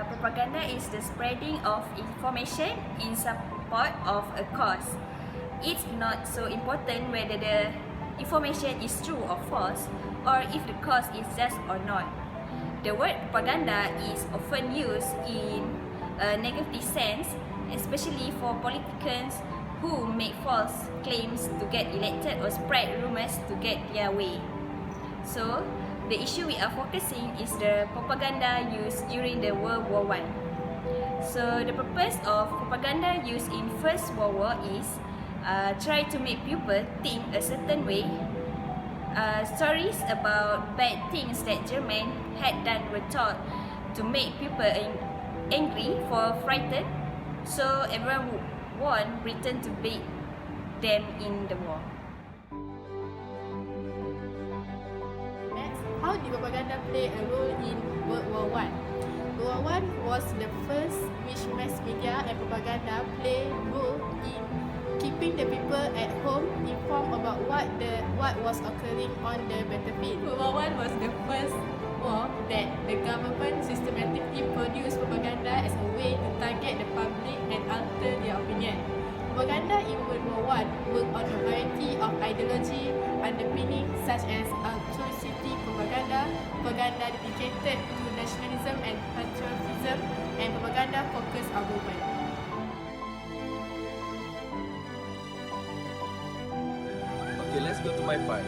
propaganda is the spreading of information in support of a cause. It's not so important whether the information is true or false, or if the cause is just or not. The word propaganda is often used in a negative sense, especially for politicians who make false claims to get elected or spread rumors to get their way. So, the issue we are focusing is the propaganda used during the World War I. So, the purpose of propaganda used in First World War is try to make people think a certain way. Stories about bad things that Germans had done were told to make people angry or frightened, so everyone would want Britain to beat them in the war. Next, how did propaganda play a role in World War I? World War I was the first which mass media and propaganda play role in keeping the people at home informed about what was occurring on the battlefield. World War I was the first war that the government systematically produced propaganda as a way to target the public and alter their opinion. Propaganda in World War I worked on a variety of ideology underpinning such as atrocity propaganda, propaganda dedicated to nationalism and patriotism, and propaganda focused on women. Okay, let's go to my part.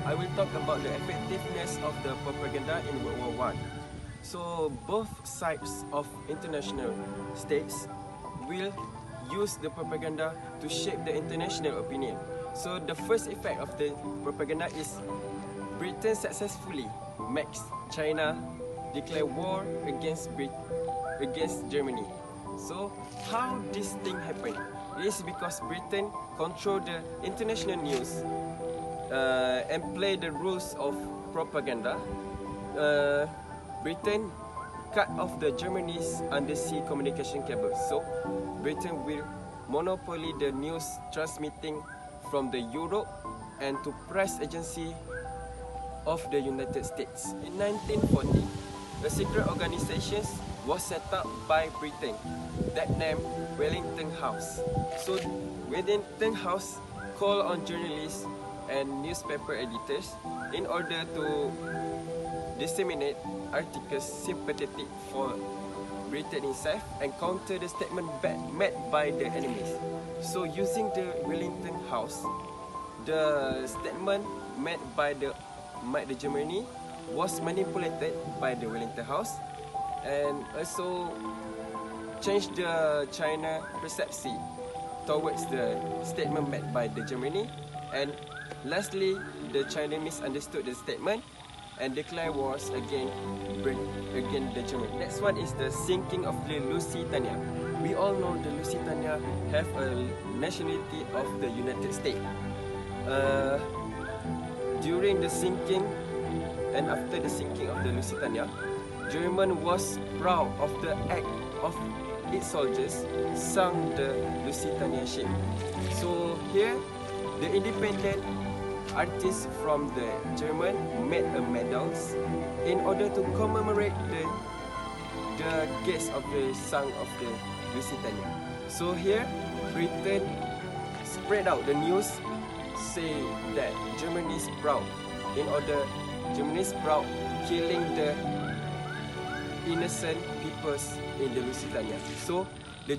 I will talk about the effectiveness of the propaganda in World War I. So, both sides of international states will use the propaganda to shape the international opinion. So, the first effect of the propaganda is Britain successfully makes China declare war against Germany. So, how this thing happened? It is because Britain control the international news and play the rules of propaganda. Britain cut off the Germany's undersea communication cables, so Britain will monopoly the news transmitting from the Europe and to press agency of the United States. In 1940, a secret organization was set up by Britain that named Wellington House. So Wellington House called on journalists and newspaper editors in order to disseminate articles sympathetic for Britain itself and counter the statement made by the enemies. So using the Wellington House, the statement made by the Germany was manipulated by the Wellington House and also changed the China perception towards the statement made by the Germany, and lastly the China misunderstood the statement and declared wars against the Germany. Next one is the sinking of the Lusitania. We all know the Lusitania have a nationality of the United States. During the sinking and after the sinking of the Lusitania, Germany was proud of the act of its soldiers sunk the Lusitania ship. So here, the independent artists from the German made a medals in order to commemorate the case of the sunk of the Lusitania. So here, Britain spread out the news, say that Germany is proud. In order, Germany is proud killing the innocent peoples in the Lusitania. So the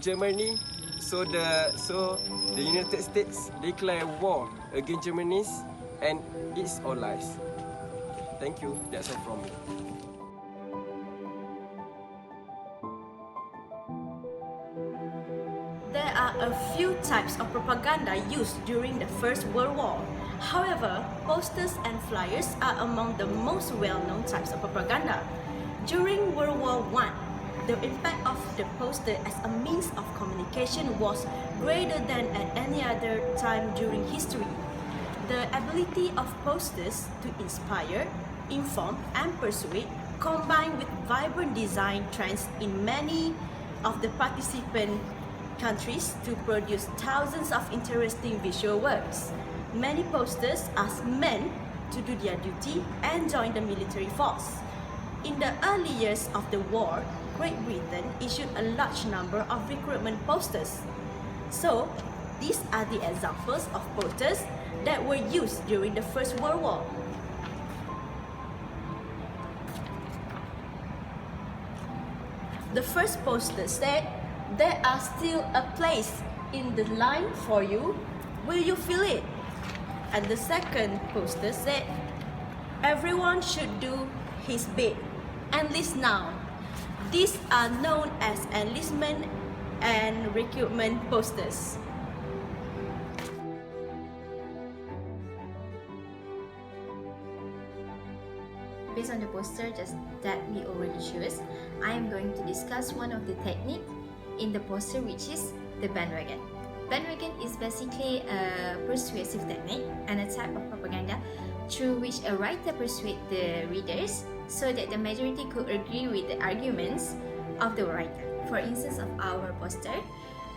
United States declare war against Germany and its allies. Thank you. That's all from me. There are a few types of propaganda used during the First World War. However, posters and flyers are among the most well-known types of propaganda. During World War I, the impact of the poster as a means of communication was greater than at any other time during history. The ability of posters to inspire, inform, and persuade, combined with vibrant design trends in many of the participant countries to produce thousands of interesting visual works. Many posters ask men to do their duty and join the military force. In the early years of the war, Great Britain issued a large number of recruitment posters. So, these are the examples of posters that were used during the First World War. The first poster said, "There are still a place in the line for you. Will you fill it?" And the second poster said, "Everyone should do his bit. Enlist now." These are known as enlistment and recruitment posters. Based on the poster that we already chose, I am going to discuss one of the technique in the poster, which is the bandwagon. Bandwagon is basically a persuasive technique and a type of propaganda through which a writer persuades the readers so that the majority could agree with the arguments of the writer. For instance of our poster,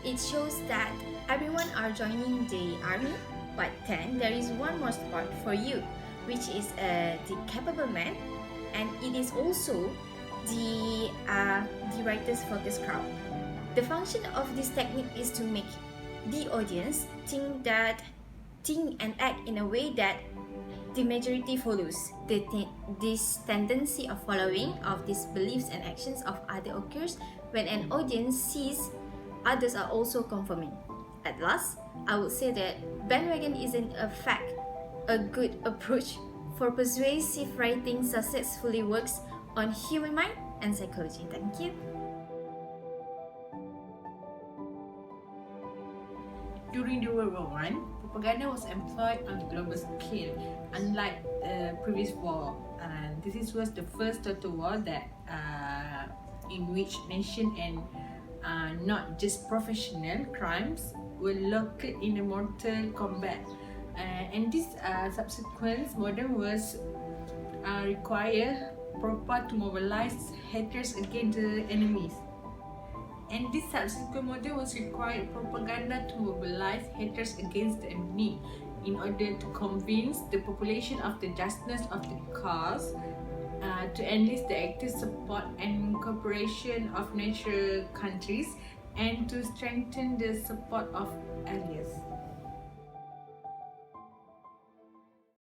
it shows that everyone are joining the army, but then there is one more spot for you, which is the capable man, and it is also the writer's focus crowd. The function of this technique is to make the audience think and act in a way that the majority follows. This tendency of following of these beliefs and actions of other occurs when an audience sees others are also conforming. At last, I would say that bandwagon is in fact a good approach for persuasive writing successfully works on human mind and psychology. Thank you. During the World War I, propaganda was employed on a global scale, unlike the previous war. And this was the first total war that in which nation and not just professional crimes were locked in a mortal combat. And this subsequent modern wars require proper to mobilize haters against the enemies. And this subsequent model was required propaganda to mobilize haters against the enemy in order to convince the population of the justness of the cause, to enlist the active support and cooperation of neutral countries, and to strengthen the support of allies.